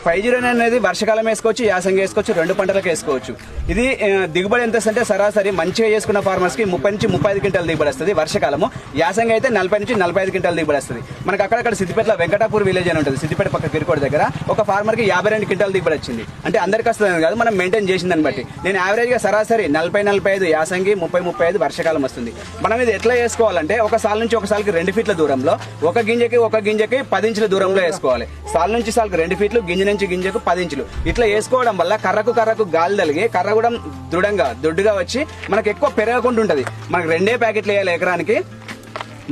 509 అనేది వర్షకాలం వేసుకోవచ్చు, యాసంగి వేసుకోవచ్చు, 2 పంటలకు వేసుకోవచ్చు. ఇది దిగుబడి ఎంత అంటే సరాసరి మంచిగా చేసుకున్న ఫార్మర్స్ కి 30 నుంచి 35 క్వింటాల దిగుబడి వస్తుంది వర్షకాలము. యాసంగి అయితే 40 నుంచి 45 క్వింటాల దిగుబడి వస్తుంది. మనకు అక్కడక్కడ సిద్దిపేటలో వెంకటాపూర్ విలేజ్ అని ఉంటుంది, సిద్దిపేట పక్క కిరికోట దగ్గర ఒక ఫార్మర్ కి 52 క్వింటాల దిగుబడి వచ్చింది. అంటే అందరికి వస్తుంది కాదు, మనం మెయింటైన్ చేసిందని బట్టి. నేను యావరేజ్ గా సరాసరి 40-45 యాసంగి, 30-35 వర్షకాలం వస్తుంది. మనం ఇది ఎట్లా వేసుకోవాలంటే ఒక సాల్ నుంచి ఒక సాల్కి 2 ఫీట్ల దూరంలో, ఒక గింజకి 10 ఇంచుల దూరంలో వేసుకోవాలి. సాల్ నుంచి సాల్కి 2 ఫీట్లు, గింజ నుంచి గింజకు 10 ఇంచులు. ఇట్లా వేసుకోవడం వల్ల కర్రకు గాలి తలిగి కర్ర కూడా దొడ్డుగా వచ్చి మనకు ఎక్కువ పెరగకుండా ఉంటది. మనకు 2 ప్యాకెట్లు వేయాలి ఎకరానికి.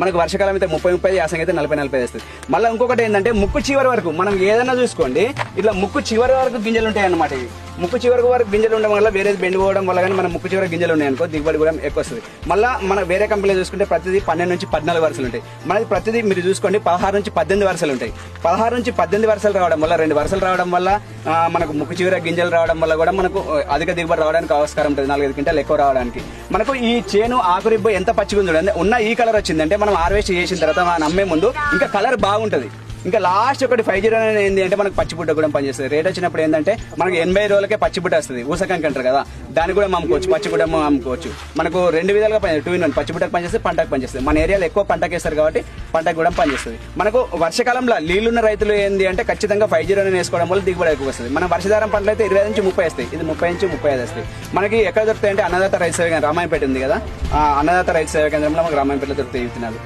మనకు వర్షకాలం అయితే 30-35, యాసంగి అయితే 40-45 వస్తుంది. మళ్ళీ ఇంకొకటి ఏంటంటే ముక్కు చివరి వరకు మనం ఏదైనా చూసుకోండి, ఇట్లా ముక్కు చివరి వరకు గింజలు ఉంటాయి అన్నమాట. ఇవి ముక్కు చివరి వరకు గింజలు ఉండడం వల్ల వేరేది బెండ్ పోవడం వల్ల కానీ మన ముక్కు చివరి గింజలు ఉన్నాయి అనుకో దిగుబడి కూడా ఎక్కువ వస్తుంది. మళ్ళీ మన వేరే కంపెనీలో చూసుకుంటే ప్రతిదీ 12 నుంచి 14 వరుసలు ఉంటాయి. మనది ప్రతిదీ మీరు చూసుకోండి 16 నుంచి 18 వరుసలు ఉంటాయి. 16 నుంచి 18 వరుసలు రావడం వల్ల, 2 వరుసలు రావడం వల్ల మనకు ముక్కు చివరి గింజలు రావడం వల్ల కూడా మనకు అధిక దిగుబడి రావడానికి ఆస్కారం ఉంటుంది. 4-5 క్వింటాలు ఎక్కువ రావడానికి. మనకు ఈ చేను ఆకురిబ్బు ఎంత పచ్చిగా ఉంది ఉన్న ఈ కలర్ వచ్చిందంటే మనం హార్వెస్ట్ చేసిన తర్వాత మనం అమ్మే ముందు ఇంకా కలర్ బాగుంటది. ఇంకా లాస్ట్ ఒకటి 509 ఏంటి అంటే మనకు పచ్చిబుట్ట కూడా పనిచేస్తుంది. రేట్ వచ్చినప్పుడు ఏంటంటే మనకు 80 రోజులకే పచ్చిబుట్ట వస్తుంది. ఊసకంకి అంటారు కదా, దాన్ని కూడా అమ్ముకోవచ్చు, పచ్చిబుట్ట అమ్ముకోవచ్చు. మనకు 2 విధాలుగా 2-in-1 పచ్చిబుట్టకు పనిచేస్తుంది, పంటకు పనిచేస్తుంది. మన ఏరియాలో ఎక్కువ పంటకు వేస్తారు కాబట్టి పంటకు కూడా పనిచేస్తుంది. మనకు వర్షకాలంలో నీళ్లున్న రైతులు ఏంది అంటే ఖచ్చితంగా 509 వేసుకోవడం వల్ల దిగుబడి ఎక్కువ వస్తుంది. మన వర్షధారం పంటలు అయితే 20 నుంచి 30 వస్తాయి, ఇది 30 నుంచి 35 వస్తాయి. మనకి ఎక్కడ దొరుకుతాయి అంటే అన్నదాత రైతు సేవ కేంద్రం రామాయపేట ఉంది కదా, అన్నదాత రైతు సేవ కేంద్రంలో మనకు రామాయపేటలో దొరుకుతాయి విత్తనాలు.